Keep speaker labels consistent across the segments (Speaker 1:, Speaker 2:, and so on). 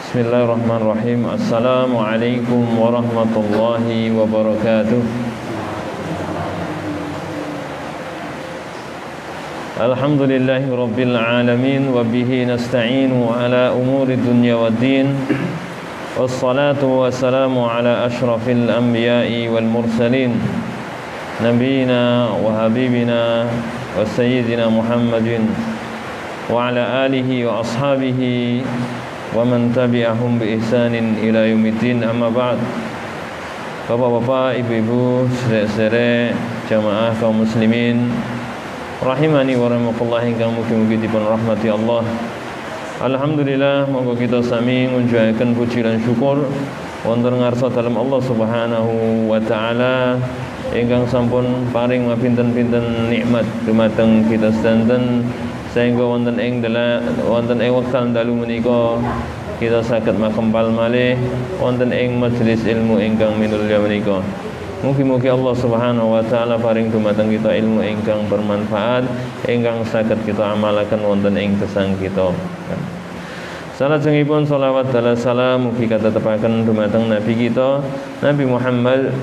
Speaker 1: Bismillahirrahmanirrahim. Assalamualaikum warahmatullahi wabarakatuh. Alhamdulillahi rabbil alamin wa bihi nasta'inu ala umuri dunya waddin. Wassalatu wassalamu ala ashrafil anbiya'i wal mursalin nabiyina wa habibina wa sayyidina Muhammadin wa ala alihi wa ashabihi wa man tabi'ahum bi ihsanin ila yaumiddin, amma ba'd. Bapak-bapak, ibu-ibu, saudara-saudara jamaah kaum muslimin rahimani wa rahimakumullah, ingkang mugi-mugi dipun rahmati Allah. Alhamdulillah, monggo kita sami ngunjuhaken puji lan syukur wonten ngarsa dalem Allah Subhanahu wa taala ingkang sampun paring pinten-pinten nikmat dumateng kita sedanten sehingga wonten ing wekdal dalu menika kita saged makempal malih wonten ing majelis ilmu ingkang minulya menika. Mugi-mugi Allah Subhanahu wa taala paring dumateng kita ilmu ingkang bermanfaat ingkang saged kita amalaken wonten ing gesang kita. Salajengipun shalawat dan salam mugi katetepaken dumateng Nabi kita Nabi Muhammad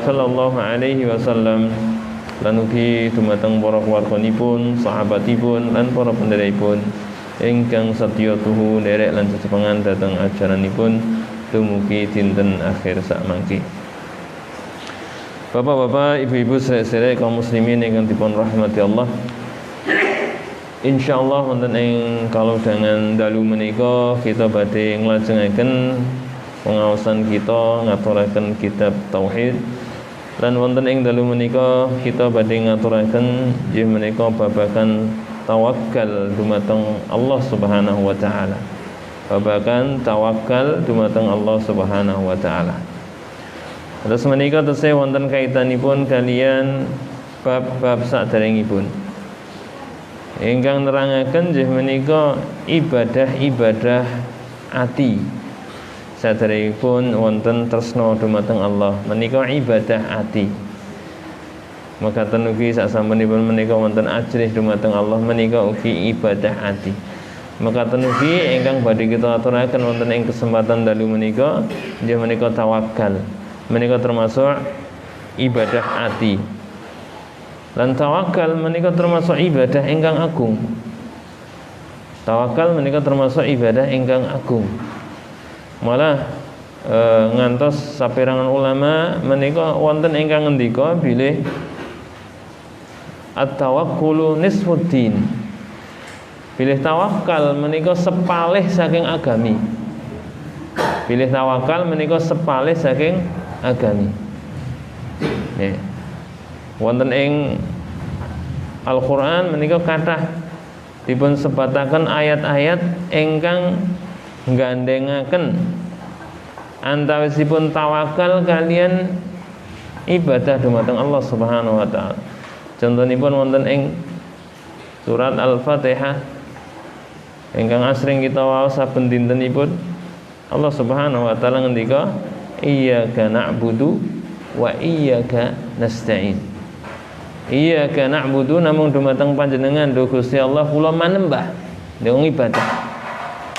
Speaker 1: sallallahu alaihi wasallam lan ugi dumateng para keluarganipun, sahabatipun lan para pendherekaipun ingkang setya tuhu nderek lan sesepengan dhateng ajaranipun dumugi dinten akhir sakmangke. Bapak-bapak, ibu-ibu, saudara-saudara kaum muslimin ingkang dipun rahmati Allah. Insyaallah wonten ing kalodhangan dalu menika kita badhe nglajengaken pengaosan kita ngaturaken kitab tauhid. Lan wonten ing dalu menika kita badhe ngaturaken inggih menika babagan tawakkal dumateng Allah Subhanahu wa taala. Babagan tawakkal dumateng Allah Subhanahu wa taala. Terus menika tesih wonten kaitanipun kalian bab-bab saderengipun ingkang nerangaken inggih menika ibadah-ibadah ati. Saderengipun wonten tresna dumateng Allah menika ibadah ati. Mekaten ugi sasampunipun menika wonten ajrih dumateng Allah menika ugi ibadah ati. Mekaten ugi ingkang badhe kita aturaken wonten ing kesempatan dalu menika inggih menika tawakal. Menika termasuk ibadah ati. Lan tawakal menika termasuk ibadah ingkang agung. Tawakal menika termasuk ibadah ingkang agung. Malah ngantos saperangan ulama menika wonten ingkang ngendika bilih at-tawakkulu nisfuddin. Bilih tawakal menika sepalih saking agami. Bilih tawakal menika sepalih saking agami. Nggih. Wonten ing Al-Qur'an menika kathah dipun sebataken ayat-ayat ingkang nggandhengaken antawisipun tawakal kalian ibadah dumateng Allah Subhanahu wa taala. Contonipun wonten ing surat Al-Fatihah ingkang asring kita waos saben dintenipun Allah Subhanahu wa taala ngendika iyyaka na'budu wa iyyaka nasta'in. Iyyaka na'budu namung dumateng panjenengan do Gusti Allah kula manembah ndang ibadah.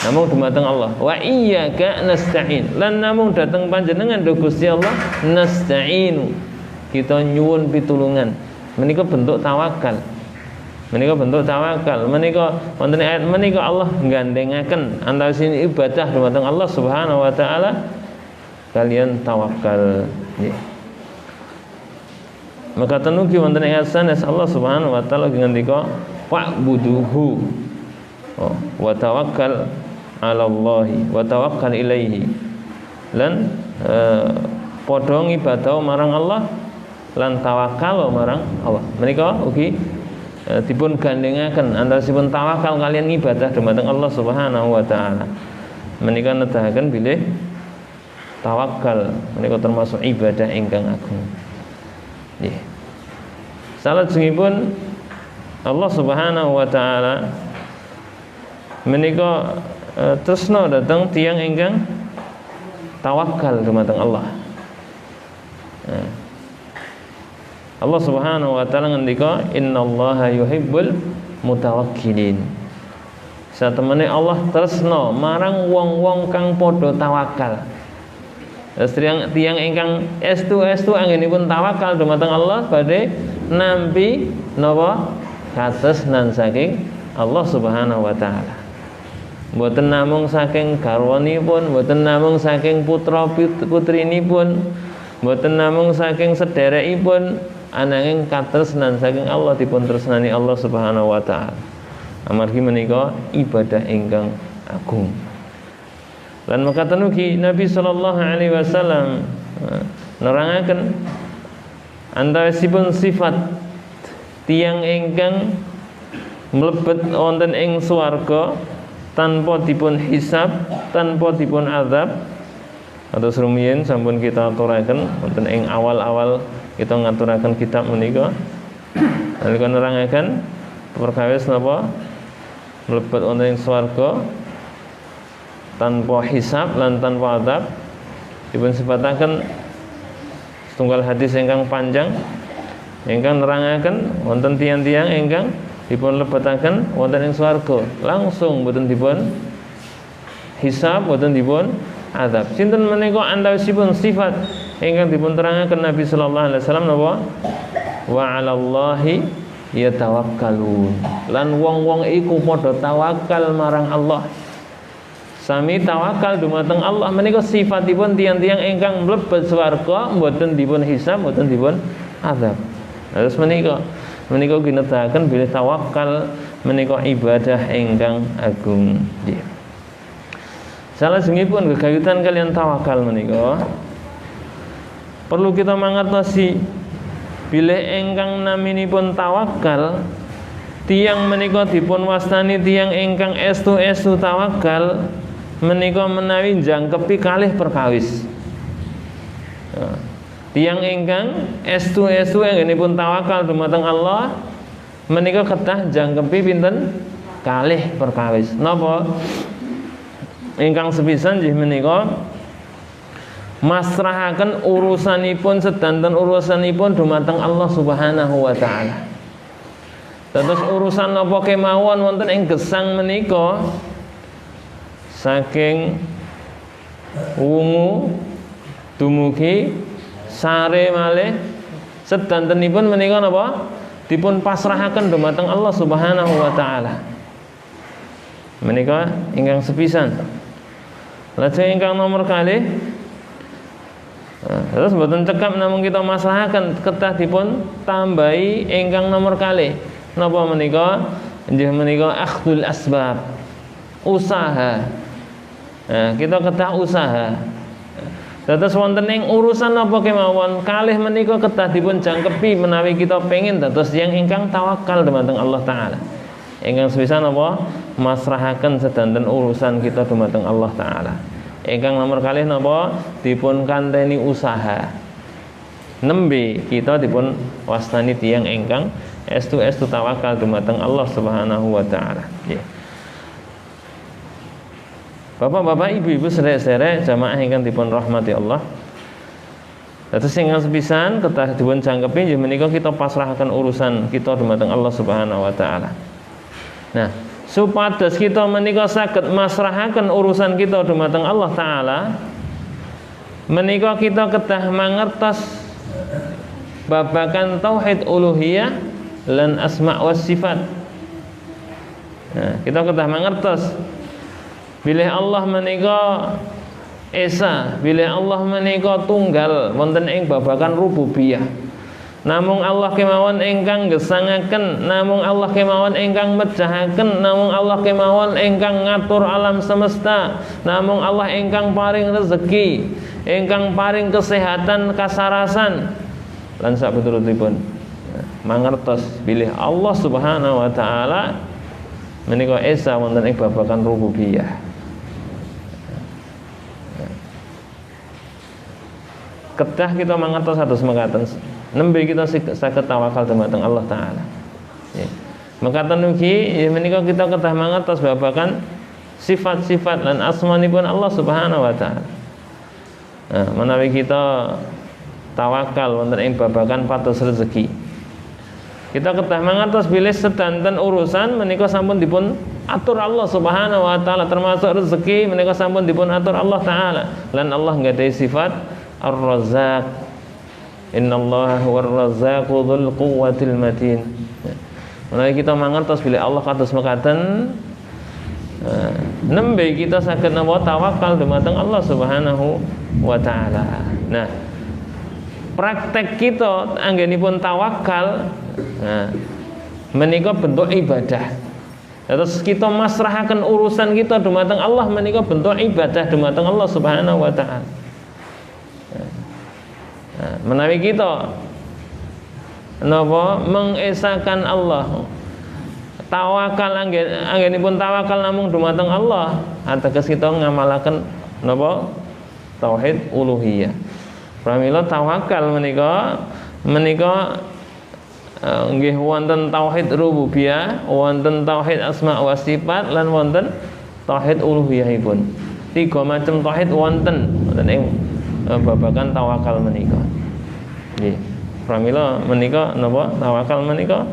Speaker 1: Namung dumateng Allah. Wa iyyaka nasta'in. Lan namung dateng panjenengan do Gusti Allah nasta'inu. Kita nyuwun pitulungan. Menika bentuk tawakal. Menika bentuk tawakal. Menika wonten ayat menika Allah nggandhengaken antawisipun ibadah dumateng Allah Subhanahu wa taala kalian tawakal. Maka tenugi wonten ing sanes Allah Subhanahu wa taala ngendika fa'buduhu wa tawakkal 'ala Allah wa tawakkal ilaihi. Lan padha ngibadah marang Allah lan tawakal marang Allah. Menika ugi dipun gandhengaken antawisipun tawakal kalian ngibadah dumateng Allah Subhanahu wa taala. Menika nedahaken bilih tawakal menika termasuk ibadah ingkang agung. Nggih. Salajengipun Allah Subhanahu wa taala menika tresna dhateng tiyang ingkang tawakal dumateng Allah. Allah Subhanahu wa taala ngendika innallaha yuhibbul mutawakkilin. satemene Allah tresna marang wong-wong kang padha tawakal. Terus tiang ingkang estu anggenipun tawakal dumateng Allah badhe nampi napa katresnan saking Allah Subhanahu wa taala. Mboten namung saking garwanipun, mboten namung saking putra putrinipun, mboten namung saking sederekipun, ananging katresnan saking Allah dipun tresnani Allah Subhanahu wa taala. Amargi menika ibadah ingkang agung. Lan mekaten ugi Nabi sallallahu alaihi wasallam nerangaken antawisipun sifat tiyang ingkang mlebet wonten ing swarga tanpa dipun hisab, tanpa dipun azab. Atus rumiyin sampun kita aturaken wonten ing awal-awal kita ngaturaken kitab menika. Nalika nerangaken perkawis napa mlebet wonten ing swarga tanpa hisab lan tanpa azab, dipun sifataken setunggal hadis ingkang panjang ingkang nerangaken wonten tiyang-tiyang ingkang dipun lebetaken wonten ing swarga langsung boten dipun hisab, boten dipun azab. Sinten menika antawisipun sifat ingkang dipun terangaken Nabi sallallahu alaihi wasallam napa? Wa 'alallahi yatawakkalun. Lan wong-wong iku padha tawakal marang Allah. Sami tawakal dumateng Allah menika sifatipun tiyang-tiyang ingkang mlebet swarga mboten dipun hisab, mboten dipun azab. Terus menika ginetaken bilih tawakal menika ibadah ingkang agung. Nggih. Salajengipun gegayutan kalian tawakal menika perlu kita mangertosi bilih ingkang naminipun tawakal tiyang menika dipun wastani tiyang ingkang estu tawakal menika menawi jangkepi kalih perkawis. Tiyang ingkang estu anggenipun tawakal dumateng Allah menika kedah jangkepi pinten kalih perkawis. Napa? Ingkang sepisan nggih menika masrahaken urusanipun sedanten urusanipun dumateng Allah Subhanahu wa taala. Dados urusan napa kemawon wonten ing gesang menika saking wungu dumugi sare malih sedantenipun menika napa dipun pasrahaken dumateng Allah Subhanahu wa taala. Menika ingkang sepisan. Lajeng ingkang nomor kalih terus mboten cekap namung kita maslahaken kedah dipun tambahi ingkang nomor kalih. Napa menika? Inggih menika akhdul asbab. Usaha. Kita kedah usaha. Dados wonten ing urusan apa kemawon kalih menika kedah dipun jangkepi menawi kita pengin dados tiyang ingkang tawakal dumateng Allah taala. Ingkang sepisan apa? Masrahaken sedanten urusan kita dumateng Allah taala. Ingkang nomor kalih napa? Dipun kanteni usaha. Nembe kita dipun wastani tiyang ingkang estu tawakal dumateng Allah Subhanahu wa taala. Nggih. Bapak-bapak, ibu-ibu, sedherek-sedherek jamaah ingkang dipun rahmati Allah. Dados ingkang sepisan kedah dipun jangkepi nggih menika kita pasrahaken urusan kita dumateng Allah Subhanahu wa taala. Nah, supados kita menika saged masrahaken urusan kita dumateng Allah taala, menika kita kedah mangertos babagan tauhid uluhiyah lan asma wa sifat. Nah, kita kedah mangertos bilih Allah menika esa, bilih Allah menika tunggal wonten ing babagan rububiyah. Namung Allah kemawon ingkang gesangaken, namung Allah kemawon ingkang mejahaken, namung Allah kemawon ingkang ngatur alam semesta, namung Allah ingkang paring rezeki, ingkang paring kesehatan kasarasan lan sabeturutipun. Mangertos bilih Allah Subhanahu wa taala menika esa wonten ing babagan rububiyah. Kedah kita mangertos satus mekaten nembe kita saged tawakal dumateng Allah taala. Nggih. Mekaten ugi menika kita kedah mangertos babagan sifat-sifat lan asmanipun Allah Subhanahu wa taala. Nah, menawi kita tawakal wonten ing babagan patos rezeki, kita kedah mangertos bilih sedanten urusan menika sampun dipun atur Allah Subhanahu wa taala, termasuk rezeki menika sampun dipun atur Allah taala. Lan Allah nggadahi sifat Ar-Razzaq. Innallaha huwar razzaqu dzul quwwatil matin. Menawi kita mangertos bilih Allah kados mekaten, nembe kita saged napa tawakal dumateng Allah Subhanahu wa taala. Nah, praktek kita anggenipun tawakal, menika bentuk ibadah. Terus kita masrahaken urusan kita dumateng Allah, menika bentuk ibadah dumateng Allah Subhanahu wa taala. Menawi kita napa mengesahkan Allah, tawakal anggenipun tawakal namung dumateng Allah, ateges kita ngamalaken napa tauhid uluhiyah. Pramila tawakal menika nggih wonten tauhid rububiyah, wonten tauhid asma wa sifat, lan wonten tauhid uluhiyahipun. Tiga macam tauhid wonten ing babagan tawakal menika. Nggih. Pramila menika napa tawakal menika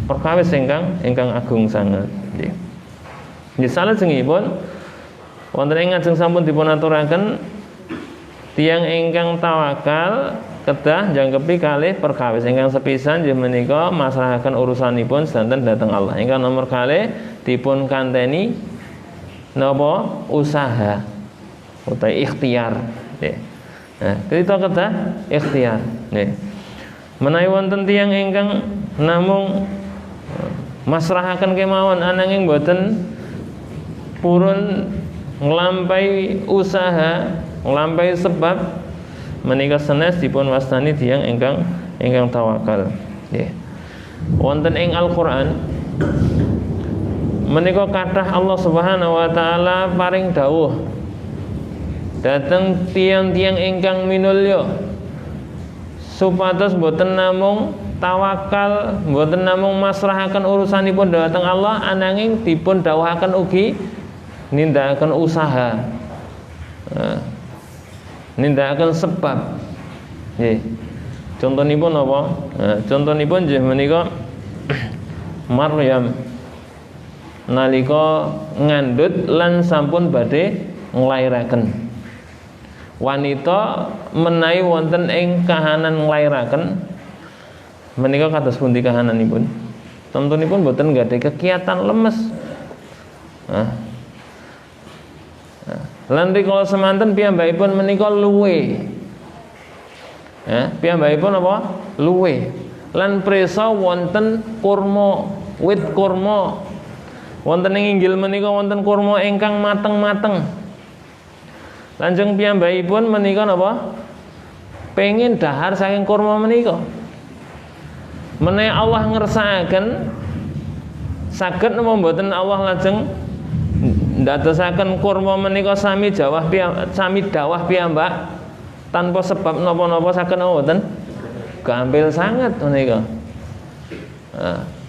Speaker 1: perkawis ingkang agung sanget. Nggih. Nggih salajengipun wonten ing ngajeng sampun dipun aturaken tiyang ingkang tawakal kedah njangkepi kalih perkawis ingkang sepisan inggih menika masrahaken urusanipun sedanten dhateng Allah. Ingkang nomor kalih dipun kanteni napa usaha utawi ikhtiar. Nggih. Nah, kita kedah ikhtiar. Nggih. Menawi wonten tiyang ingkang namung masrahaken kemawon ananging boten purun nglampahi usaha, nglampahi sebab, menika sanes dipun wastani tiyang ingkang tawakal. Nggih. Wonten ing Al-Qur'an menika kathah Allah Subhanahu wa taala paring dawuh dhateng tiyang-tiyang ingkang minulya supados boten namung tawakal, boten namung masrahaken urusanipun dhateng Allah, ananging dipun dawuhaken ugi nindakaken usaha, nindakaken sebab. Nggih. Contonipun apa? Contonipun nggih menika Maryam nalika ngandhut lan sampun badhe nglairaken. Wanita menawi wonten ing kahanan nglairaken menika kados pundi kahananipun? Tentunipun boten gadhah kekiatan lemes. Lan rikala semanten piyambakipun menika luwe. Piyambakipun apa? Luwe. Lan prisa wonten kurma, wit kurma. Wonten ing inggil menika wonten kurma ingkang mateng-mateng. Lanjeng piyambakipun menika napa? Pengin dahar saking kurma menika. Menawi Allah ngersakaken saged napa mboten Allah lajeng ndadosaken kurma menika sami dawah piyambak tanpa sebab napa-napa saged napa mboten? Gampil sanget menika.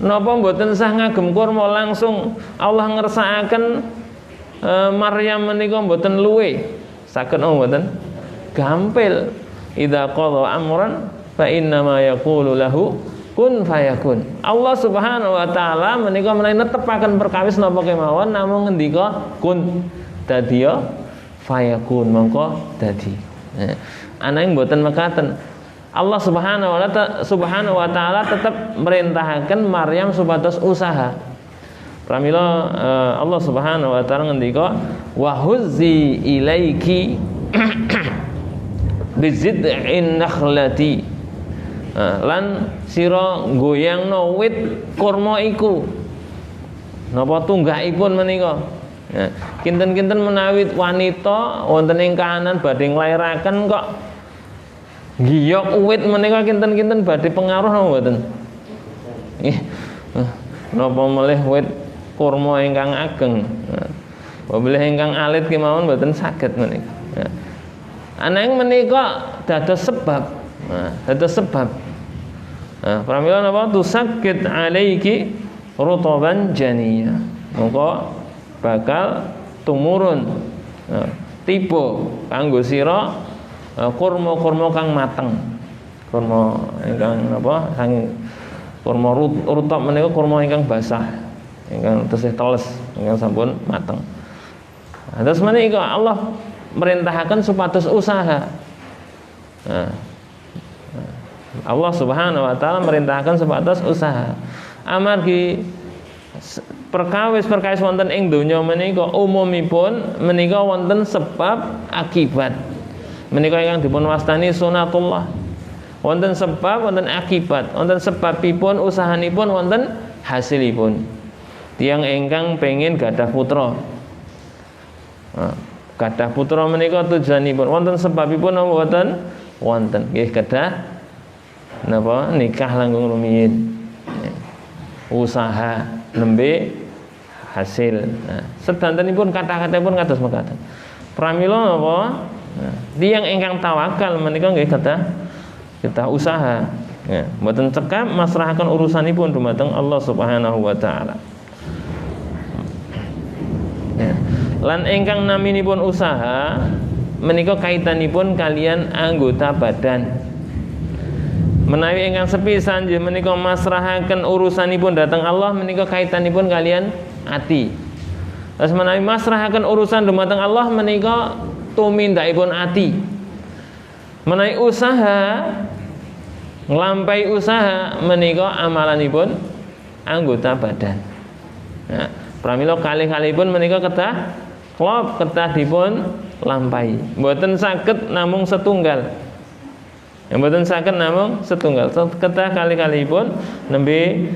Speaker 1: Napa mboten sah ngagem kurma langsung Allah ngersakaken Maryam menika mboten luwe. Saged napa mboten? Gampil. Idza qadha amran fa inna ma yaqulu lahu kun fayakun. Allah Subhanahu wa taala menika menawi netepaken perkawis napa kemawon namung ngendika kun dadiya fayakun mongko dadi. Ananging mboten mekaten. Allah Subhanahu wa taala tetep merintahaken Maryam supados usaha. Pramila Allah Subhanahu wa taala ngendika wa huzzi ilaiki bizid'in nakhlati. Lan sira goyangno wit kurma iku. Napa tunggakipun menika? Kinten-kinten menawi wanita wonten ing kahanan badhe nglairaken kok giyok wit menika kinten-kinten badhe pengaruh napa mboten? Nggih. Napa melih wit kurma ingkang ageng. Wabilih ingkang alit kemawon mboten saged menika. Ananging menika dados sebab. Dados sebab. Pramila napa tusakkit alaiki rutaban janiyah. Mongko bakal tumurun tiba kanggo sira kurma-kurma kang mateng. Kurma ingkang napa? Sang kurma rutab menika kurma ingkang basah. ingkang tesih teles, ingkang sampun mateng. Nah, terus menika Allah merintahaken supados usaha. Nah, Allah Subhanahu wa taala merintahkan supados usaha. Amargi perkawis wonten ing donya menika umumipun menika wonten sebab akibat. Menika ingkang dipun wastani sunatullah. Wonten sebab, wonten akibat, wonten sebabipun usahanipun, wonten hasilipun. Tiyang ingkang pengin gadah putra. Gadah putra menika tujuanipun wonten sebabipun napa wonten? Wonten nggih gadah napa nikah langkung rumiyin. Usaha nembe hasil. Nah, sedantenipun kata-katipun kados mekaten. Pramila napa? Nah, tiyang ingkang tawakal menika nggih kita usaha. Ya, mboten cekap masrahaken urusanipun dumateng Allah Subhanahu wa taala. Ya. Lan ingkang naminipun usaha menika kaitanipun kalian anggota badan. Menawi ingkang sepisan nggih menika masrahaken urusanipun dhateng Allah menika kaitanipun kalian ati. Terus menawi masrahaken urusan dumateng Allah menika tumindakipun ati. Menawi usaha nglampahi usaha menika amalanipun anggota badan. Nah, pramila kalih-kalihipun menika kedah dipun lampahi. Mboten saged namung setunggal. Yang mboten saged namung setunggal. Kedah kali-kalipun nembe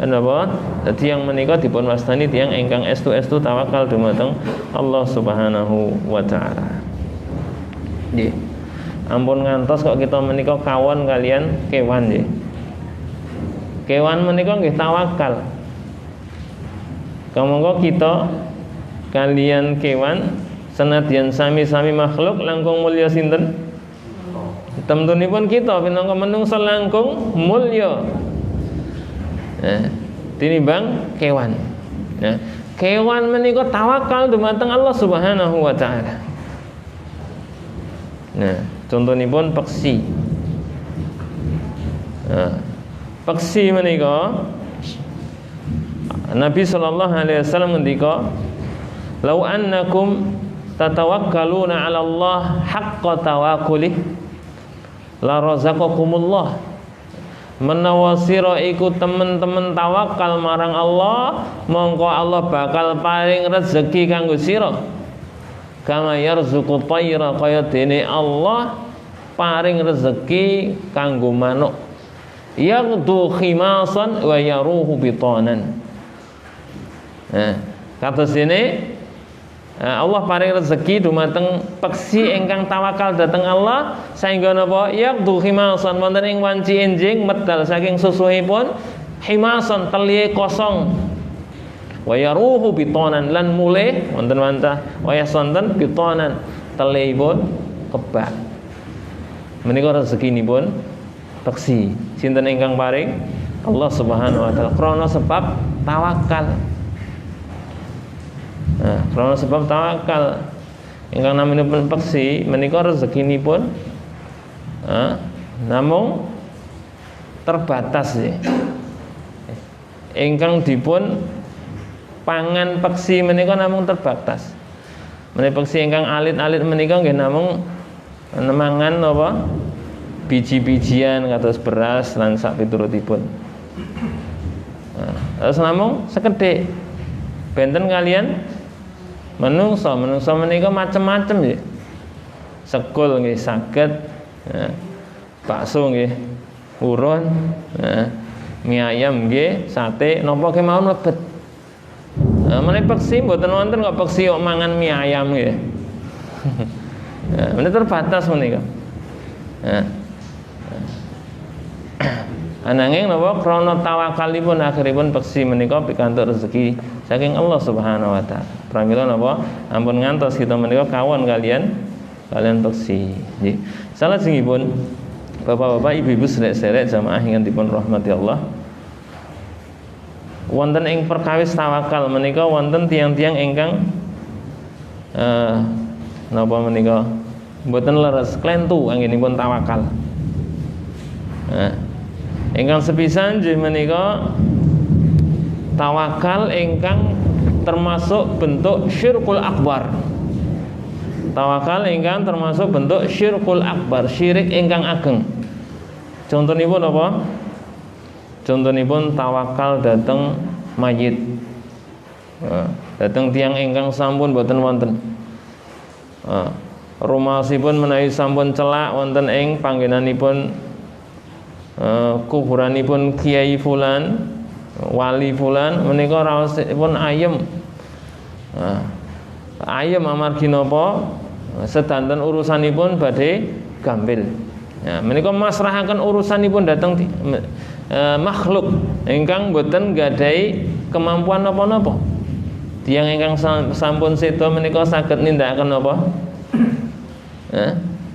Speaker 1: napa tiyang menika dipun wastani tiyang ingkang estu-estu tawakal dumateng Allah Subhanahu wa taala. Nggih. Ampun ngantos kok kita menika kawon kalian kewan nggih. Kewan menika nggih tawakal. Kamangka kita kalian kewan senadyan sami-sami makhluk langkung mulya sinten? Temtunipun kita pinangka menungsa langkung mulya. Tinimbang kewan. Nah, kewan menika tawakal dumateng Allah Subhanahu wa taala. Nah, contonipun peksi. Nah, peksi menika Nabi sallallahu alaihi wasallam ngendika, "Lau annakum tatawakkaluna 'ala Allah haqqa tawakkulih la razaqakumullah." Menawa sira iku temen-temen tawakal marang Allah, mongko Allah bakal paring rezeki kanggo sira. Kama yarzuqu tayra, kaya dene Allah paring rezeki kanggo manuk. Yaghdu khimasan wa yaruhu bitanan. Kados dene Allah paring rezeki dumateng peksi ingkang tawakal dhateng Allah sehingga napa yaqdu himasan wonten ing wanci enjing medal saking susuhipun himasan telihe kosong wa yaruhu bitanan lan mulih wonten wantah waya sonten bitanan telihipun kebak. Menika rezekinipun peksi. Sinten ingkang paring? Allah Subhanahu wa taala krana sebab tawakal. Nah, karena sebab tawakal ingkang naminipun peksi menika rezekinipun namung terbatas ya. Ingkang dipun pangan peksi menika namung terbatas. Menika peksi ingkang alit-alit menika nggih namung mangan apa? Biji-bijian kados beras lan sak piturutipun. Nah, terus namung sekedhik. Benten kalian menungso menika macam-macam nggih. Sekul nggih saged, bakso nggih urun, mie ayam nggih, sate napa kemawon mlebet. Menika peksi mboten wonten kok peksi kok mangan mie ayam nggih. Menika terbatas menika. Ananging napa krana tawakalipun akhiripun peksi menika pikantuk rezeki saking Allah Subhanahu wa taala. Pramila napa ampun ngantos kita menika kawon kalian peksi. Nggih. Salajengipun Bapak-bapak, ibu-ibu sedherek jamaah ingkang dipun rahmati Allah. Wonten ing perkawis tawakal menika wonten tiang-tiang ingkang napa menika mboten leres klentu anggenipun tawakal. Ingkang sepisan nggih menika tawakal ingkang termasuk bentuk syirkul akbar. Tawakal ingkang termasuk bentuk syirkul akbar, syirik ingkang ageng. Contonipun apa? Contonipun tawakal dhateng mayit. Dhateng tiyang ingkang sampun boten wonten. Rumasipun menawi sampun celak wonten ing panggenanipun kuburanipun Kiai fulan, wali fulan, menika raosipun ayem. Ayem amargi napa? Sedanten urusanipun badhe gampil. Ya, menika masrahaken urusanipun dhateng makhluk ingkang boten gadhahi kemampuan napa-napa. Tiyang ingkang sampun sedo menika saged nindakaken napa?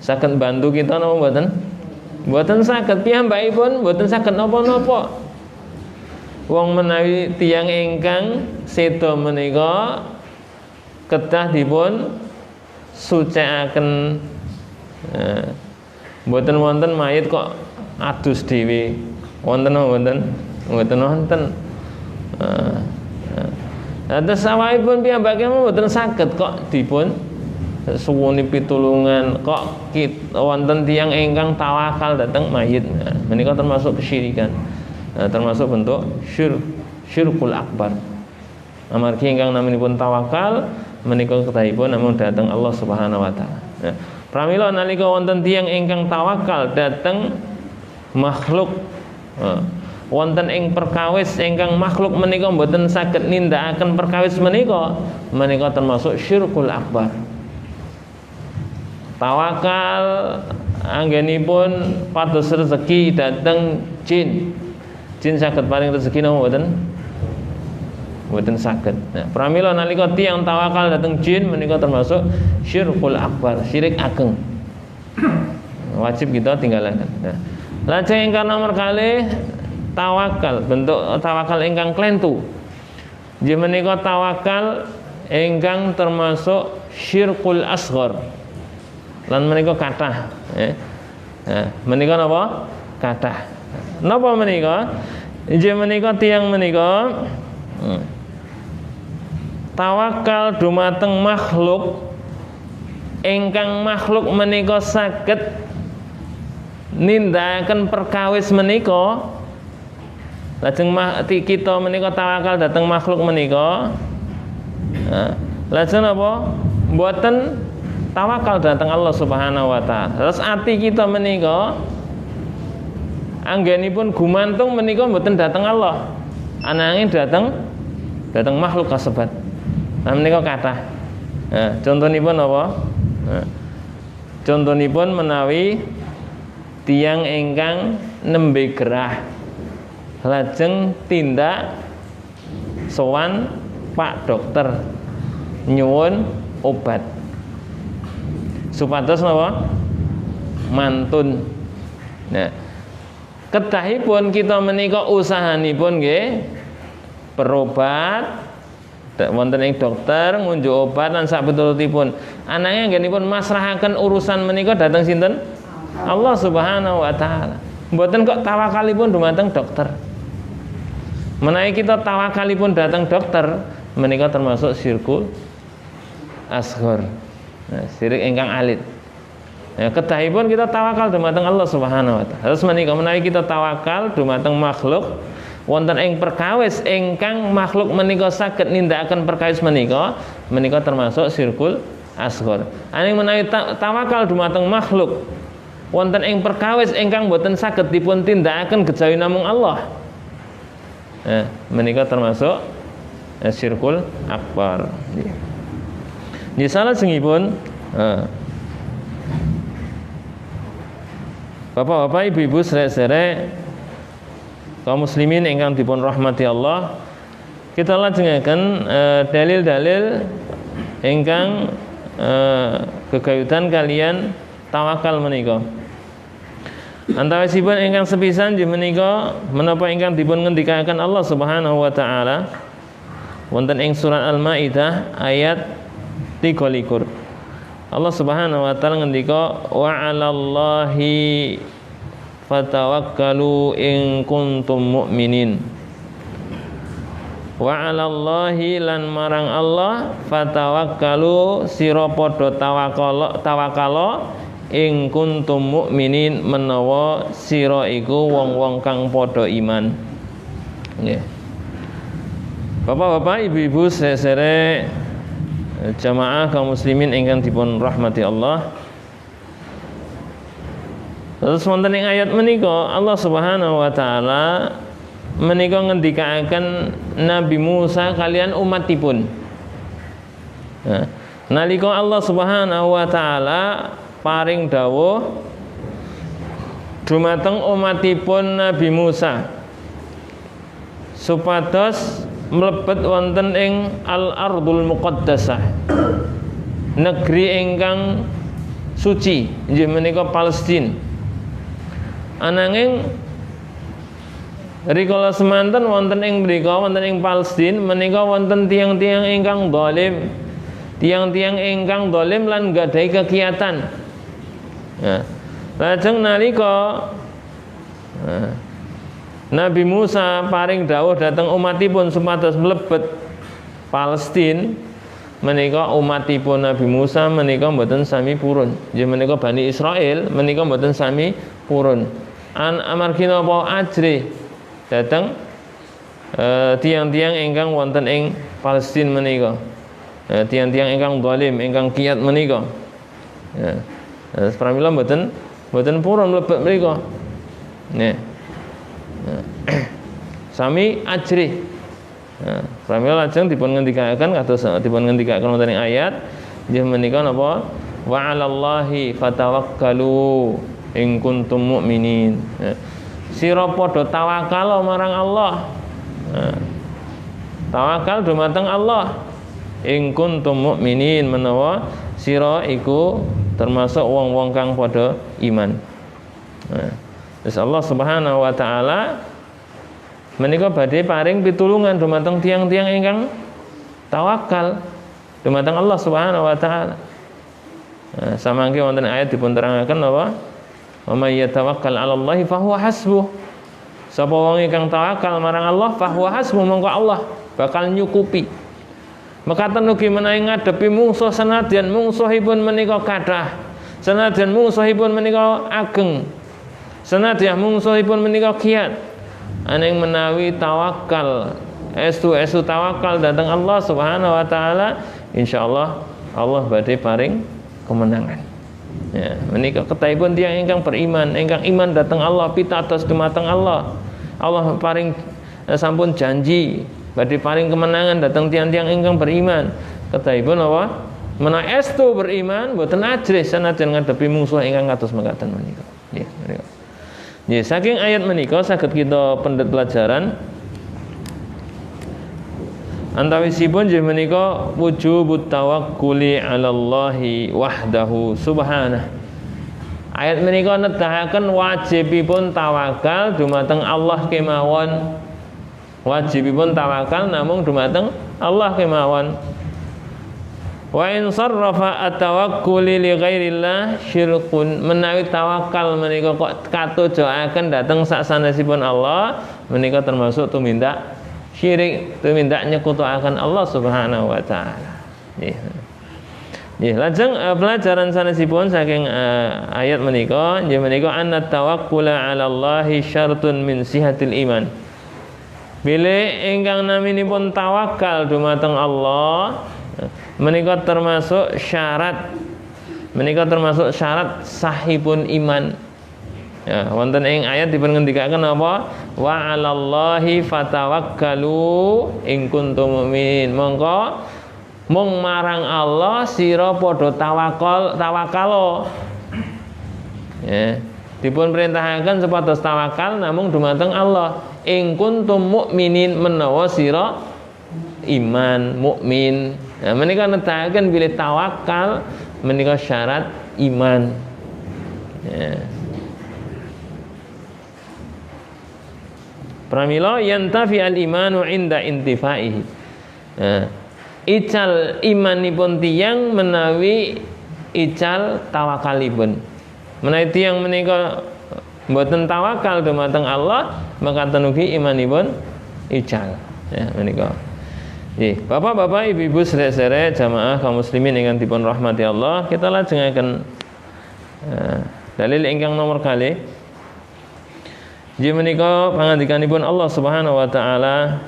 Speaker 1: Saged bantu kita napa mboten? Mboten saged, piyambakipun mboten saged napa-napa. Wong menawi tiyang ingkang sedo menika kedah dipun sucikaken, mboten wonten mayit kok adus dhewe. Wonten mboten? Mboten wonten. Terus sawahipun piyambakipun mboten saged kok dipun suwuni pitulungan, kok wonten tiyang ingkang tawakal dhateng mayit. Menika termasuk kesyirikan. Termasuk bentuk syirkul akbar. Amargi ingkang naminipun tawakal menika kedahipun namung dhateng Allah Subhanahu wa taala. Pramila nalika wonten tiyang ingkang tawakal dhateng makhluk, wonten ing perkawis ingkang makhluk menika mboten saged nindakaken perkawis menika termasuk syirkul akbar. Tawakal anggenipun pados rezeki dhateng jin. Jin saged paring rezeki napa mboten? Mboten saged. Nah, pramila nalika tiyang tawakal dhateng jin menika termasuk syirkul akbar, syirik ageng. Wajib kita tinggalkan. Nah, lajeng ingkang nomor kalih tawakal, bentuk tawakal ingkang klentu. Nggih menika tawakal ingkang termasuk syirkul asghar. Lan menika kathah, Nah, menika napa? Kathah. Napa menika? Nggih menika tiyang menika tawakal dumateng makhluk ingkang makhluk menika saged nindakaken perkawis menika. Lajeng kita menika tawakal dhateng makhluk menika. Lajeng apa? Mboten tawakal dhateng Allah Subhanahu wa taala. Terus ati kita menika anggenipun gumantung menika mboten dhateng Allah. Ananging dhateng makhluk kasebat. Nah menika kathah. Contonipun apa? Contonipun menawi tiyang ingkang nembe gerah lajeng tindak sowan Pak Dokter nyuwun obat supados napa mantun. Nah, kedahipun kita menika usahanipun nggih berobat wonten ing dokter ngunjuk obat lan sakpitulutipun. Ananging anggenipun masrahaken urusan menika dhateng sinten? Allah Subhanahu wa taala. Mboten kok tawakalipun dumateng dokter. Menawi kita tawakalipun dhateng dokter menika termasuk syirkul asghar. Nah, syirik ingkang alit. Ya, kedahipun kita tawakal dumateng Allah Subhanahu wa taala. Terus menika menawi kita tawakal dumateng makhluk wonten ing perkawis ingkang makhluk menika saged nindakaken perkawis menika termasuk syirkul asghar. Aning menawi tawakal dumateng makhluk wonten ing perkawis ingkang boten saged dipun tindakaken kejawi namung Allah. Menika termasuk syirkul akbar. Nggih salajengipun Bapak-bapak, ibu-ibu, sedherek kaum muslimin ingkang dipun rahmati Allah, kita lajengaken dalil-dalil ingkang gegayutan kalian tawakal menika. Antawisipun ingkang sepisan nggih menika menapa ingkang dipun ngendikaken Allah Subhanahu wa taala wonten ing surat Al-Maidah ayat 23. Allah Subhanahu wa taala ngendika wa 'alallahi fatawakkalu in kuntum mu'minin. wa 'alallahi lan marang Allah fatawakkalu sira padha tawakala ing kuntum mukminin menawa sira iku wong-wong kang padha iman. Nggih. Bapak-bapak, ibu-ibu sedherek jamaah kaum muslimin ingkang dipun rahmati Allah. Terus wonten ing ayat menika Allah Subhanahu wa taala menika ngendikaken Nabi Musa kalian umatipun. Nah, nalika Allah Subhanahu wa taala paring dawuh dumateng umatipun Nabi Musa supados mlebet wonten ing al-ardul muqaddasah, negeri ingkang suci, inggih menika Palestina. Ananging rikala semanten wonten ing mriku wonten ing Palestina menika wonten tiang-tiang ingkang zalim, tiang-tiang ingkang zalim lan gadahi kegiatan. Nah, lajeng nalika Nabi Musa paring dawuh dhateng umatipun supados mlebet Palestina, menika umatipun Nabi Musa menika mboten sami purun. Nggih menika Bani Israil menika mboten sami purun. Amargi napa ajrih dhateng tiang-tiang ingkang wonten ing Palestina menika. Tiang-tiang ingkang zalim, ingkang kiyat menika. Pramila mboten purun mlebet mriku. Nggih. Sami ajrih. Pramila lajeng dipun ngendikaken kados dipun ngendikaken wonten ing ayat inggih menika napa wa 'alallahi fatawakkalu in kuntum mu'minin. Sira padha tawakal marang Allah. Tawakal dumateng Allah. In kuntum mu'minin menawa sira iku termasuk wong-wong kang padha iman. Terus Allah Subhanahu wa taala menika badhe paring pitulungan dumateng tiang-tiang ingkang tawakal dumateng Allah Subhanahu wa taala. Samangke wonten ayat dipun terangaken napa? Wa may yatawakkal 'alallahi fahuwa hasbuh. Sapa wong ingkang tawakal marang Allah fahuwa hasbuh, mongko Allah bakal nyukupi. Mekaten ugi menawi ngadepi mungsuh senadyan mungsuhipun menika kathah, senadyan mungsuhipun menika ageng, senadyan mungsuhipun menika kiyat, aning menawi tawakal estu tawakal dhateng Allah Subhanahu wa taala, insyaallah Allah badhe paring kemenangan. Ya, menika ketahipun tiyang ingkang beriman, ingkang iman dhateng Allah pitados dumateng Allah. Allah paring sampun janji badhe paring kemenangan dhateng tiyang-tiyang ingkang beriman. Ketahipun apa? Menawi estu beriman boten ajrih senajan ngadepi mungsuh ingkang kados mekaten menika. Nggih, menika. Nggih, saking ayat menika saged kita pendet pelajaran antawisipun nggih menika wujubut tawakkuli 'alallahi wahdahu subhanahu. Ayat menika nedahaken wajibipun tawakal dumateng Allah kemawon. Wajibipun tawakal namung dumateng Allah kemawon. Wa in sarrafa at-tawakkuli li ghairillah syirkun. Menawi tawakal menika kok katujuaken dhateng saksanesipun Allah, menika termasuk tumindak syirik, tumindak nyekutuaken Allah Subhanahu wa taala. Nggih, lajeng pelajaran sanesipun saking ayat menika, nggih menika anna tawakkula 'ala Allahi syartun min sihatil iman. Bilih ingkang naminipun tawakal dumateng Allah menika termasuk syarat sahipun iman. Ya, wonten ing ayat dipun ngendikaken apa? Wa 'alallahi fatawakkalu in kuntum mu'minin. Mongko mung marang Allah sira padha tawakal. Ya, dipun perintahaken supados tawakal namung dumateng Allah. In kuntum mu'minin menawa sira iman mukmin. Nah, menika nedahaken bilih tawakal menika syarat iman. Ya. Pramila yantafi al-imanu inda intifaihi. Nah, ical imanipun tiyang menawi ical tawakalipun. Menawi tiyang menika mboten tawakal dumateng Allah, maka tenugi imanipun ical. Ya, menika. Bapak-bapak, ibu-ibu sedherek-sedherek jamaah kaum muslimin ingkang dipun rahmati Allah, kita lajengaken dalil ingkang nomor kalih. Inggih menika pangandikanipun Allah Subhanahu wa taala.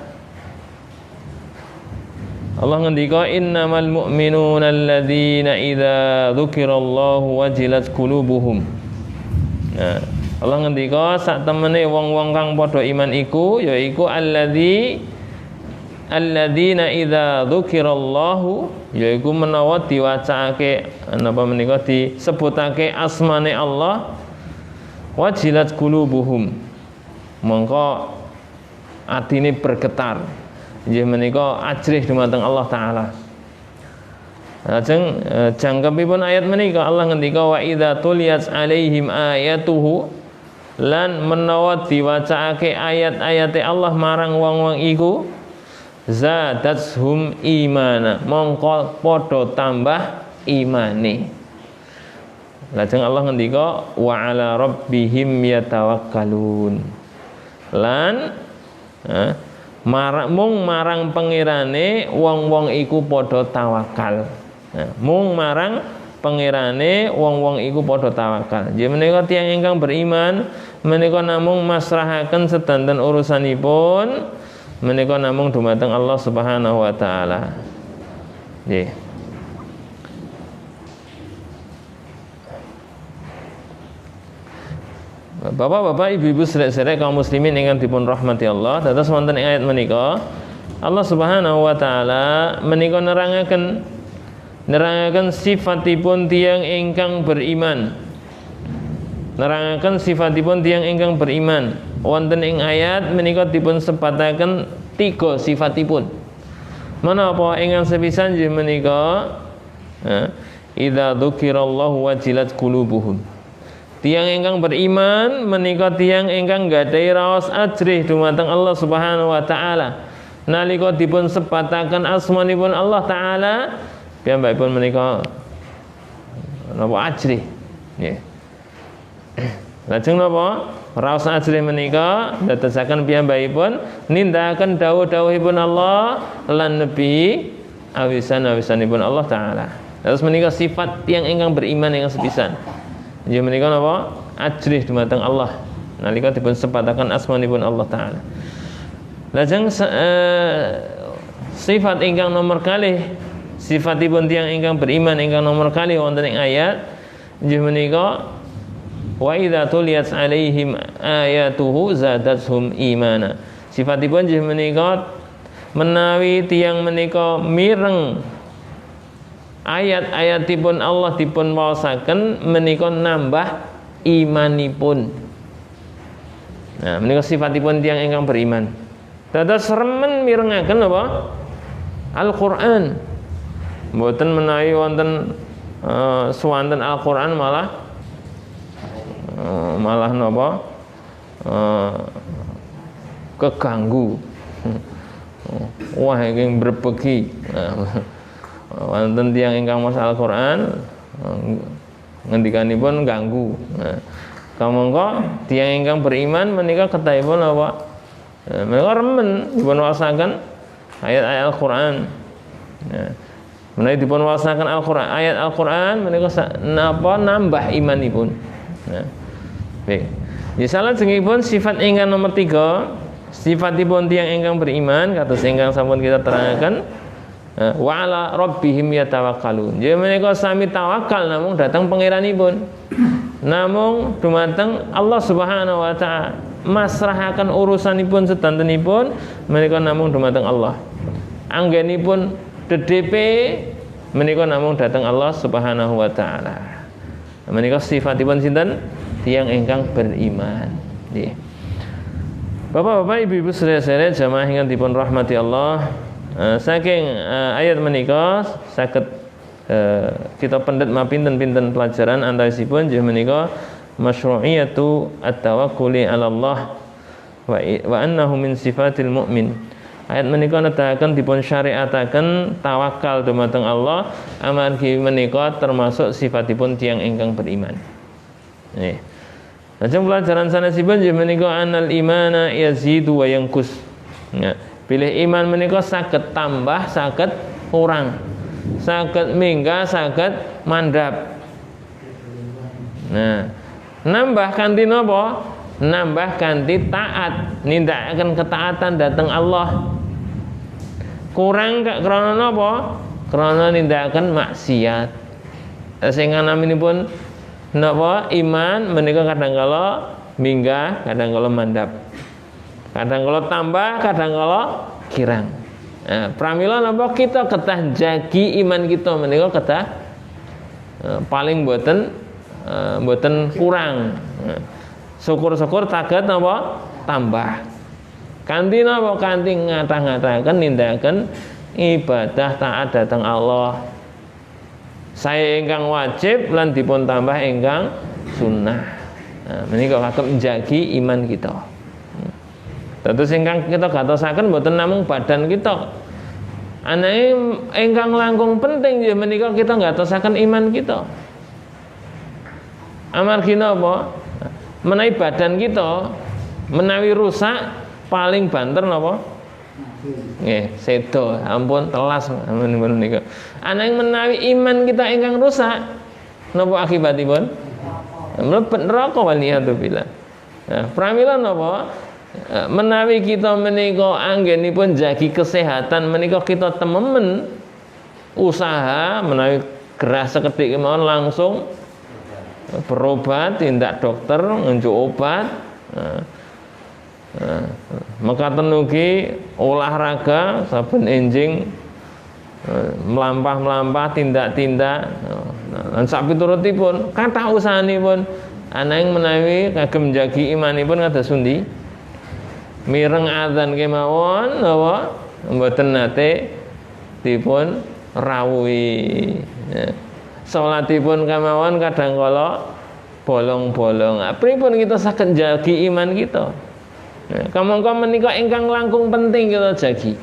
Speaker 1: Allah ngendika innamal mu'minuna alladzina idza dzukirallahu wajilat qulubuhum. Nah, Allah ngendika sak temene wong-wong kang padha iman iku yaiku alladzina idza dzukirallahu, yaiku menawa diwacake napa menika disebutake asmane Allah, wajilat qulubuhum, mongko atine bergetar. Inggih menika ajrih dumateng Allah taala. Lajeng jangkepipun ayat menika Allah ngendika wa idza tuliyat alaihim ayatuhu, lan menawa diwacaake ayat-ayate Allah marang wong-wong iku zadatuhum imana, mongko padha tambah imane. Lajeng Allah ngendika wa ala rabbihim yatawakkalun, lan marang pangerane wong-wong iku padha tawakal. Mung marang pangerane wong-wong iku padha tawakal. Nggih menika tiyang ingkang beriman menika namung masrahaken sedanten urusanipun menika namung dumateng Allah Subhanahu wa taala. Nggih. Bapak-bapak, ibu-ibu sedherek kaum muslimin ingkang dipun rahmati Allah, dados wonten ing ayat menika Allah Subhanahu wa taala menika nerangaken sifatipun tiyang ingkang beriman. Nerangaken sifatipun tiyang ingkang beriman. Wonten ing ayat menika dipun sebataken 3 sifatipun. Menapa ingkang sepisan nggih menika idza dzukirallahu wajilat qulubuhum. Tiang ingkang beriman menika tiang ingkang gadhahi raos ajrih dumateng Allah Subhanahu wa taala. Nalika dipun sebataken asmanipun Allah taala, piyambakipun menika napa ajrih. Nggih. Lajeng napa? Raos ajrih menika dadosaken piyambakipun nindakaken dawuh-dawuhipun Allah lan nebi awisan-awisanipun Allah taala. Terus menika sifat tiang ingkang beriman ingkang sepisan. Ya menika napa? Ajrih dumateng Allah nalika dipun sebataken asmanipun Allah taala. Lajeng sifat ingkang nomor kalih, sifatipun tiyang ingkang beriman ingkang nomor kalih wonten ing ayat inggih menika wa idza tuliyat alaihim ayatuhu zadatuhum imana. Sifatipun inggih menika menawi tiyang menika mireng ayat-ayatipun Allah dipun waosaken menika nambah imanipun. Nah, menika sifatipun tiyang ingkang beriman. Dados remen mirengaken apa? Al-Qur'an. Mboten menawi wonten suwanten Al-Qur'an malah napa? Keganggu. Wah, iki berbegi. Wonten tiyang ingkang maca Al-Qur'an ngendikanipun ganggu. Nah, kamangka tiyang ingkang beriman menika ketahipun apa? Menika remen dipun waosaken ayat-ayat Al-Qur'an. Nah, menawi dipun waosaken Al-Qur'an, ayat Al-Qur'an menika napa nambah imanipun. Nah, baik. Ya salajengipun sifat ingkang nomor 3, sifatipun tiyang ingkang beriman kados ingkang sampun kita terangaken. Wa ala rabbihim yatawakkalun. Jadi menika sami tawakal namung datang pangeranipun. Namung dumateng Allah Subhanahu wa taala. Masrahaken urusanipun sedantenipun menika namung dumateng Allah. Anggenipun DDP menika namung dateng Allah Subhanahu wa taala. Menika sifatipun sinten? Tiyang ingkang beriman. Nggih. Bapak-bapak, ibu-ibu sedherek jamaah ingkang dipun rahmati Allah, saking ayat menika saged kita pendet mapinten-pinten pelajaran antawisipun inggih menika masyru'iyatu at-tawakkuli 'ala Allah wa annahu min sifatil mu'min. Ayat menika nedahaken dipun syariataken tawakal dumateng Allah amargi menika termasuk sifatipun tiyang ingkang beriman. Nggih. Lajeng pelajaran sanesipun inggih menika anal imana yazidu wa yanqus. Ya, Bilih iman menika saged tambah, saged kurang. Saged minggah, saged mandhap. Nah, nambah kanthi napa? Nambah kanthi taat, nindakaken ketaatan dhateng Allah. Kurang krana napa? Krana nindakaken maksiat. Sing anaminipun napa? Iman menika kadangkala minggah, kadangkala mandhap. Kadangkala tambah, kadangkala kirang. Nah, pramila napa kita ketah jagi iman kita menika ketah paling mboten kurang. Syukur-syukur saged napa tambah. Kanthi napa? Kanthi ngatah-ngatahaken nindakaken ibadah taat dhateng Allah. Saya ingkang wajib lan dipun tambah ingkang sunnah. Nah, menika kagem njagi iman kita. Dados ingkang kita gatosaken mboten namung badan kita. Anake ingkang langkung penting ya menika kita gatosaken iman kita. Amargi napa? Menawi badan kita menawi rusak paling banter napa? Nggih, sedo, ampun telas ampun menika. Ananging menawi iman kita ingkang rusak napa akibatipun? Mlebet neraka waliyadzubillah. Nah, pramila napa? Menawi kita menika anggenipun jagi kesehatan menika kita tememen usaha menawi gerah sekedhik kemawon langsung berobat, tindak dokter, ngenjuk obat. Mekaten ugi olahraga saben enjing melampah-melampah tindak-tindak lan sak piturutipun kathah usahanipun ananging menawi kagem njagi imanipun kados pundi mireng adzan kemawon napa mboten nate dipun rawuhi. Salatipun kemawon kadangkala bolong-bolong. Pripun kita saged njagi iman kita? Kamangka menika ingkang langkung penting kita jagi.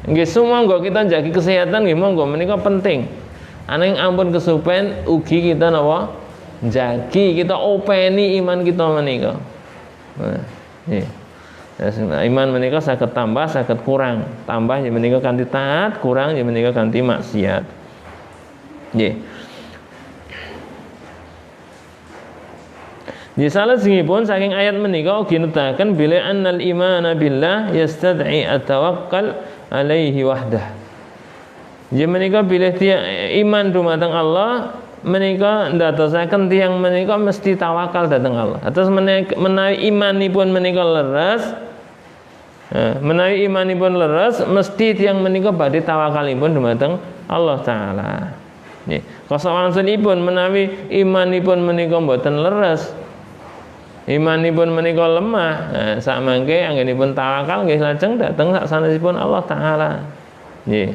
Speaker 1: Nggih sumangga kita jagi kesehatan nggih monggo menika penting. Ananging ampun kesupen ugi kita napa? Jagi, kita openi iman kita menika. Nggih. Iman menika saged tambah, saged kurang. Tambah ya menika kanthi taat, kurang ya menika kanthi maksiat. Nggih. Di salajengipun saking ayat menika ugi netaken bila annal imana billah yastad'i at-tawakkal alaihi wahdah. Jadi menika bilih iman dumateng Allah menika ndadosaken tiyang menika mesti tawakal dhateng Allah. Atus menawi imanipun menika leres, menawi imanipun leres mesti tiyang menika badhe tawakalipun dumateng Allah taala. Nggih. Kasawansunipun menawi imanipun menika mboten leres, imanipun menika lemah, sak mangke anggenipun tawakal nggih lajeng dhateng sak sanesipun Allah taala. Nggih.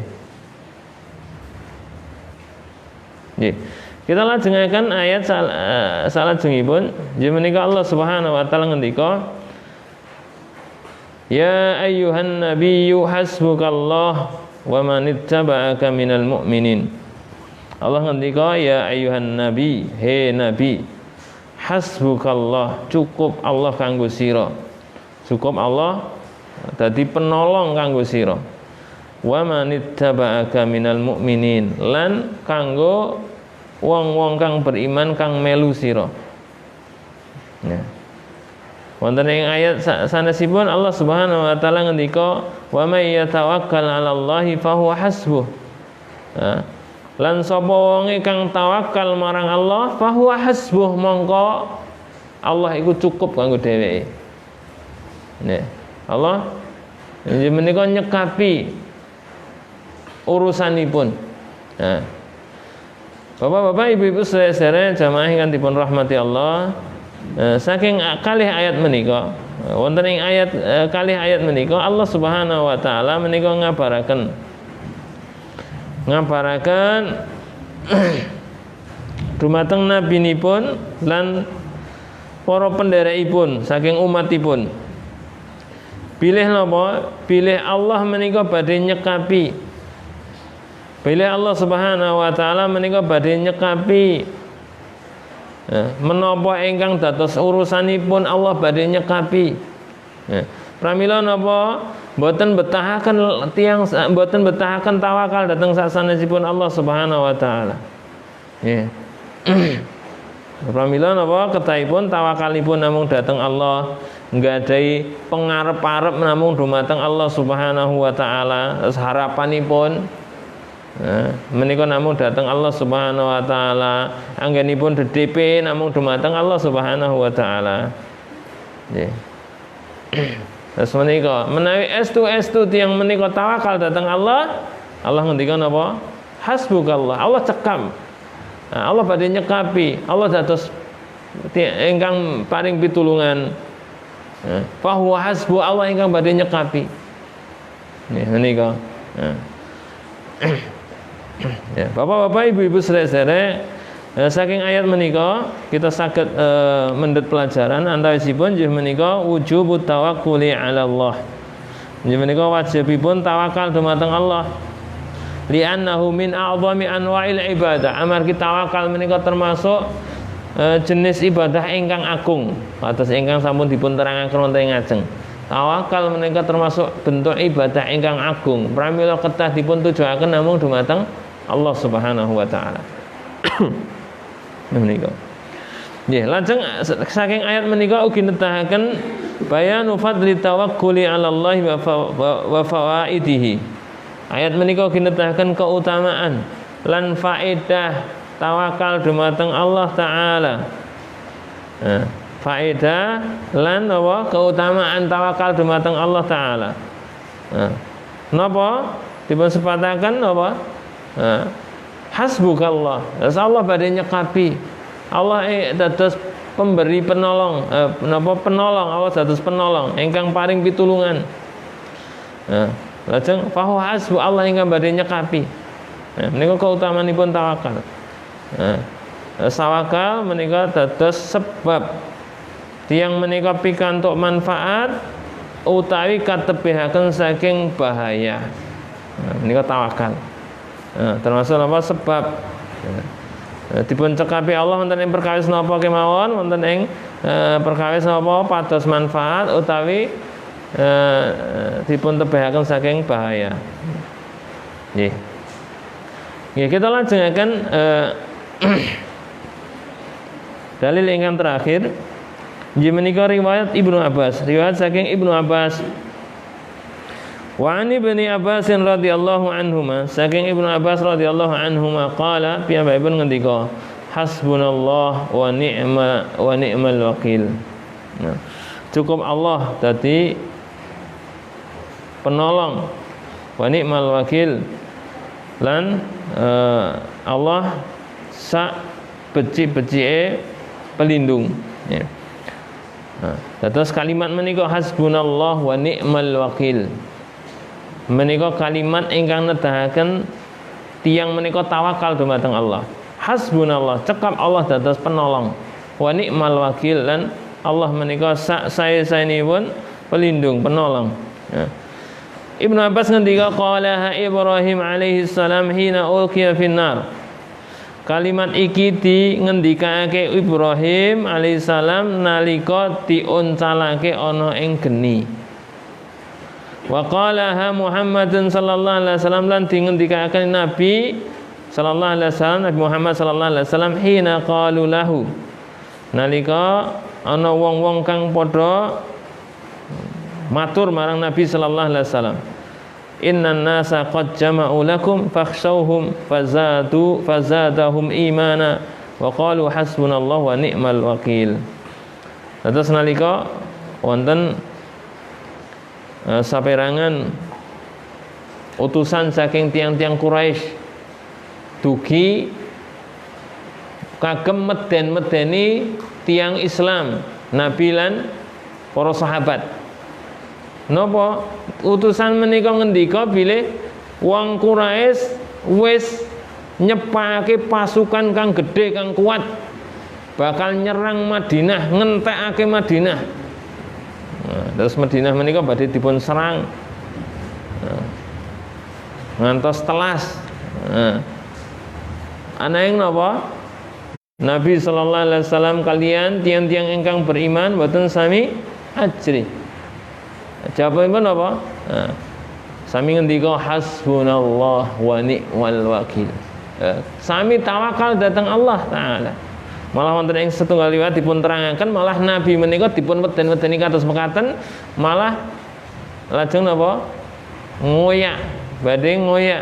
Speaker 1: Nggih. Kita lajengaken ayat salajengipun. Nggih menika Allah Subhanahu wa taala ngendika, ya ayyuhan nabiyyu hasbukallah wa man ittaba'aka minal mu'minin. Allah ngendika ya ayyuhan nabi, he nabi, hasbukallah, cukup Allah kanggo sira. Cukup Allah dadi penolong kanggo sira. Wa man ittaba'aka minal mu'minin, lan kanggo wong-wong kang beriman kang melu sira. Ya. Wonten ing ayat sanesipun Allah Subhanahu wa taala ngendika wa may yatawakkal 'alallahi fahuwa hasbuh. Lan sapa wonge kang tawakal marang Allah fahuwa hasbuh, mongko Allah iku cukup kanggo dheweke. Nih, Allah menika nyekapi urusanipun. Nah, Bapak-bapak, ibu-ibu sedherek jamaah ingkang dipun rahmati Allah, saking kalih ayat menika, wonten ing ayat kalih ayat menika Allah Subhanahu wa taala menika ngabaraken dumateng nabinipun lan para penderekipun saking umatipun. Bilih napa? Bilih Allah menika badhe nyekapi. Bilih Allah Subhanahu wa taala menika badhe nyekapi menapa ingkang dados urusanipun Allah badhe nyekapi. Pramila napa Mboten betahaken tawakal dhateng sasanesipun Allah Subhanahu wa taala. Nggih. Pramila napa ketahipun tawakalipun namung dhateng Allah, nggadahi pengarep-arep namung dumateng Allah Subhanahu wa taala. Harapanipun menika namung dhateng Allah Subhanahu wa taala. Anggenipun DDP namung dumateng Allah Subhanahu wa taala. Nggih. Terus menika menawi estu tiyang menika tawakal dhateng Allah, Allah ngendikan apa? Hasbukallah. Allah cekam. Allah badhe nyekapi. Allah dados ingkang paring pitulungan. Fa huwa hasbu, Allah ingkang badhe nyekapi. Nggih menika. Ya, Bapak-bapak, Ibu-ibu sedherek, saking ayat menika kita saged mendhet pelajaran antawisipun nggih menika wujubut tawakkuli 'ala Allah. Nggih menika wajibipun tawakal dumateng Allah. Li'annahu min a'zami anwa'il ibadah. Amargi tawakal menika termasuk jenis ibadah ingkang agung. Atas ingkang sampun dipun terangaken wonten ing ngajeng. Tawakal menika termasuk bentuk ibadah ingkang agung. Pramila kedah dipun tujuaken namung dumateng Allah Subhanahu wa taala. Menika. Nggih, lajeng saking ayat menika ugi nedahaken bayanu fadli tawakkuli 'ala Allah wa fawaidihi. Ayat menika ugi nedahaken keutamaan lan faedah tawakal dumateng Allah taala. Faedah lan apa keutamaan tawakal dumateng Allah taala. Napa dipun sepataken napa? Hasbukallah. Allah badhe nyekapi. Allah dados pemberi penolong, napa penolong, Allah dados penolong ingkang paring pitulungan. Lajeng fahu hasbu, Allah ingkang badhe nyekapi. Menika keutamanipun tawakal. Tawakal menika dados sebab tiyang menika pikantuk manfaat utawi katebihaken saking bahaya. Menika tawakal. Termasuk apa sebab dipun cekapi Allah wonten ing perkawis napa kemawon, wonten ing perkawis napa pados manfaat utawi dipun tebihaken saking bahaya. Nggih. Nggih, kita lajengaken dalil ingkang terakhir. Nggih menika riwayat Ibnu Abbas, riwayat saking Ibnu Abbas. Wa ani Ibnu Abbas radhiyallahu anhuma, saking Ibnu Abbas radhiyallahu anhuma qala, piyambakipun ngendika, hasbunallah wa ni'mal wakil. Nah, cukup Allah dadi penolong, wa ni'mal wakil, lan Allah sak beci-becike pelindung. Ya. Nah, terus kalimat menika hasbunallah wa ni'mal wakil. Menika kalimat ingkang nedahaken tiyang menika tawakal dumateng Allah. Hasbunallah, cekap Allah dados penolong. Wa ni'mal wakil, lan Allah menika sak sae-saenipun pelindung, penolong. Ya. Ibnu Abbas ngendika qala Ibrahim alaihi salam hina ulqiya finnar. Kalimat iki dingendikake Ibrahim alaihi salam nalika diuncalake ana ing geni. Wa qalaha Muhammadun sallallahu alaihi wasallam, lan dingendikake Nabi sallallahu alaihi wasallam, Nabi Muhammad sallallahu alaihi wasallam hina qalu lahu, nalika ana wong-wong kang padha matur marang Nabi sallallahu alaihi wasallam, innan nasa qad jama'u lakum fakhshawhum fazadahum imana wa qalu hasbunallahu wa ni'mal wakil. Terus nalika wonten saperangan utusan saking tiang-tiang Quraisy dugi kagem meden-medeni tiang Islam, Nabi lan para sahabat. Napa utusan menika ngendika bilih wong Quraisy wis nyepake pasukan kang gedhe kang kuat bakal nyerang Madinah, ngentekake Madinah. Nah, terus Madinah menika badhe dipun serang. Ngantos telas. Ana ing napa? Nabi sallallahu alaihi wasallam kalian tiang-tiang ingkang beriman boten sami ajri. Jawabipun apa? Sami ngendika hasbunallah wa ni'mal wakil. Sami tawakal dhateng Allah taala. Malah wonten ing setunggal riwayat dipun terangaken malah Nabi menika dipun weden-wedeni kados mekaten, malah lajeng napa? Ngoyak, badhe ngoyak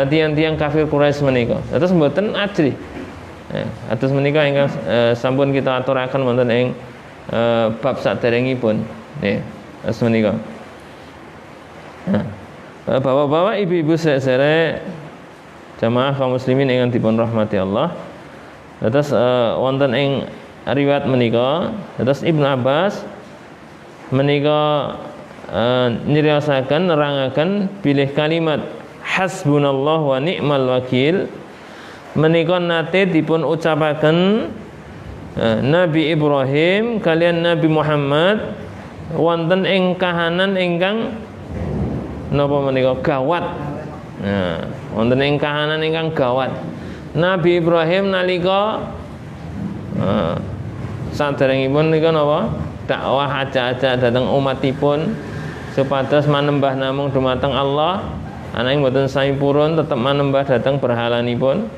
Speaker 1: tiang-tiang kafir Quraisy menika. Terus mboten ajri. Atus menika ingkang sampun kita aturaken wonten ing bab saderengipun. Nggih, atus menika. Bapak-bapak, ibu-ibu sedherek jamaah kaum muslimin ingkang dipun rahmati Allah. Terus wonten ing riwayat menika, terus Ibnu Abbas menika nyriyosaken nerangaken bilih kalimat hasbunallah wa ni'mal wakil menika nate dipun ucapaken Nabi Ibrahim kalian Nabi Muhammad wonten ing kahanan ingkang napa menika gawat. Wonten ing kahanan ingkang gawat. Nabi Ibrahim nalika saderengipun nika napa? Dakwah ajak-ajak dhateng umatipun supados manembah namung dumateng Allah, ananging mboten sami purun tetep manembah dhateng berhalanipun.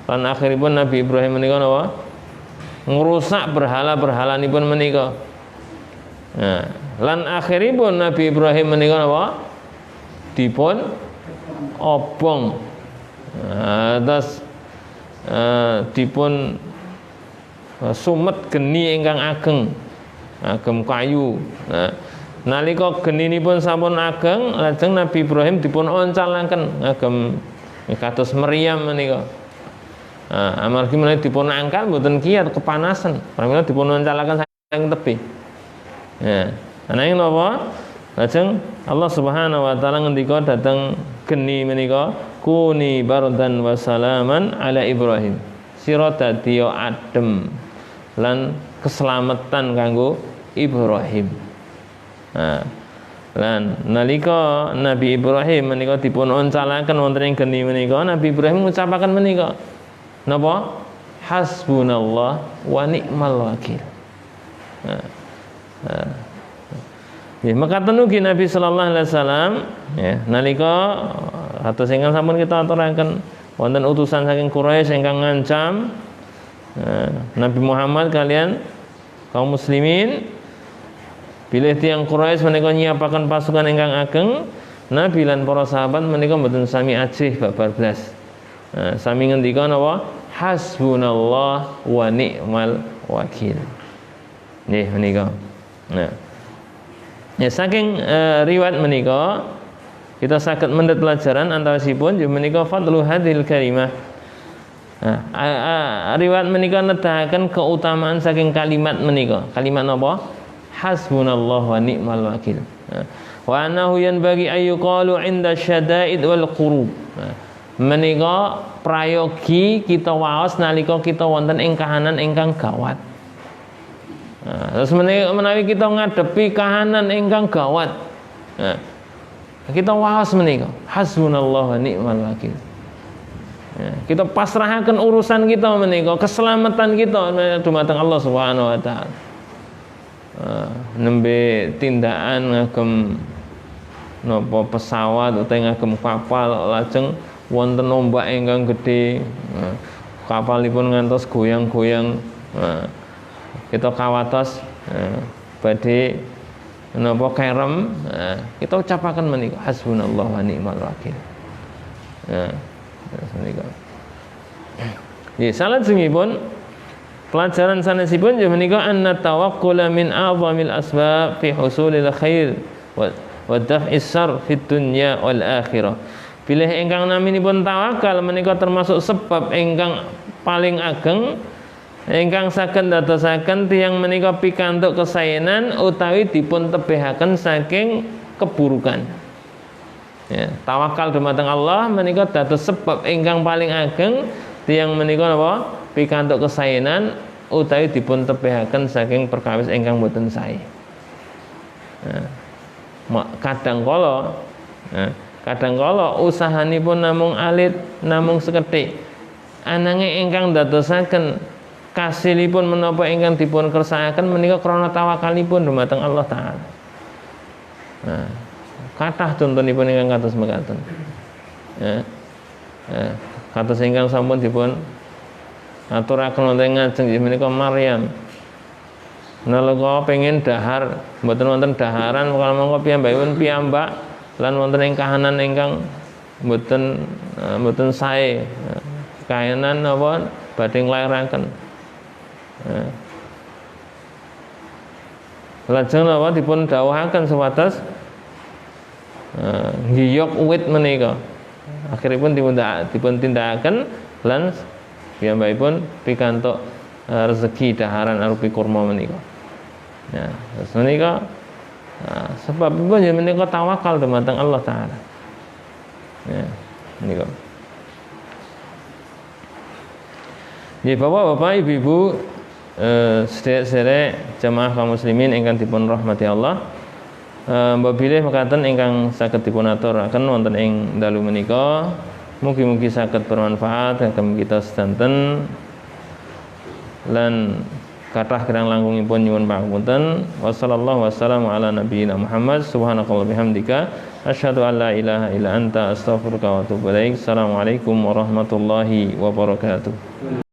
Speaker 1: Lan akhiripun Nabi Ibrahim menika napa? Ngrusak berhala-berhalanipun menika. Lan akhiripun Nabi Ibrahim menika napa? Dipun obong. Terus dipun sumet geni ingkang ageng kayu. Nalika geninipun sampun ageng, lajeng Nabi Ibrahim dipun oncalaken ngagem kados meriam menika. Amargi menawi dipun angkat mboten kiyat kepanasan, pramila dipun oncalaken saking tebih. Ananging napa? Lajeng Allah Subhanahu wa taala ngendika dhateng geni menika, kuni bardan wa salaman ala Ibrahim. Sira dadi adem lan keselamatan kanggo Ibrahim. Lan nalika Nabi Ibrahim menika dipun oncalaken wonten ing geni menika, Nabi Ibrahim ngucapaken menika napa? Hasbunallah wa ni'mal wakil. Ya, maka tenugi Nabi sallallahu alaihi wasallam ya nalika atus ingkang sampun kita aturaken wonten utusan saking Quraisy ingkang ngancam Nabi Muhammad kalian kaum muslimin bilih tiyang Quraisy menika nyiapaken pasukan ingkang ageng, Nabi lan para sahabat menika mboten sami ajih babar blas. Sami ngendika napa? Hasbunallah wa ni'mal wakil. Nggih menika. Ya saking riwayat menika kita saged mendhet pelajaran antawisipun ya menika fadlu hadhil kalimah. Riwayat menika nedahaken keutamaan saking kalimat menika. Kalimat napa? Hasbunallah wa ni'mal wakil. Wa annahu yanbaghi ayyuqalu 'inda syada'id wal qurub. Menika prayogi kita waos nalika kita wonten ing kahanan ingkang gawat. Terus menawi kita ngadepi kahanan ingkang gawat, kita waos menika hasbunallah wa ni'mal wakil. Kita pasrahaken urusan kita menika, keselamatan kita dumateng Allah Subhanahu wa taala. Nembe tindakan ngagem napa pesawat utawa ngagem kapal lajeng wonten ombak ingkang gedhe, kapalipun ngantos goyang-goyang. Kita kawatos badhe napa kerem, kita ucapaken menika hasbunallah wa ni'mal wakil. Menika. Nggih, salajengipun pelajaran sanesipun ya menika anna tawakkula min a'zamil asbab fi husulil khair wa daf'is syarr fid dunya wal akhirah. Bilih ingkang naminipun tawakal menika termasuk sebab ingkang paling ageng ingkang saged ndadosaken tiyang menika pikantuk kesaenan utawi dipun tebihaken saking keburukan. Ya, tawakal dumateng Allah menika dados sebab ingkang paling ageng tiyang menika napa pikantuk kesaenan utawi dipun tebihaken saking perkawis ingkang boten sae. Kadangkala usahanipun namung alit namung sekedhik ananging ingkang ndadosaken kasilipun menapa ingkang dipun kersakaken menika krana tawakalipun dumateng Allah taala. Nah, kathah contonipun ingkang kados mekaten. Ya. Kados ingkang sampun dipun aturaken wonten ngajeng menika Maryam. Nalika pengin dahar, mboten wonten daharan kalau mongko piyambakipun piyambak lan wonten ing kahanan ingkang mboten sae. Kahanan napa badhe nglairaken. Lajeng napa dipun dawuhaken sewates ngiyok uwit menika. Akhiripun dipun tindakaken lan piyambakipun pikantuk rezeki daharan arupi kurma menika. Ya, terus menika sebabipun ya menika tawakal dumateng Allah taala. Ya, menika. Nggih Bapak-bapak, Ibu-ibu, sedherek jamaah kaum muslimin ingkang dipun rahmati Allah. Mbok bilih mekaten ingkang saged dipun aturaken wonten ing dalu menika. Mugi-mugi saged bermanfaat kagem kita sedanten lan kathah kirang langkungipun nyuwun pangapunten. Wassallallahu wassalamu ala nabiyyina Muhammad. Subhanakallahumma bihamdika asyhadu an la ilaha illa anta astaghfiruka wa atubu ilaik. Assalamualaikum warahmatullahi wabarakatuh.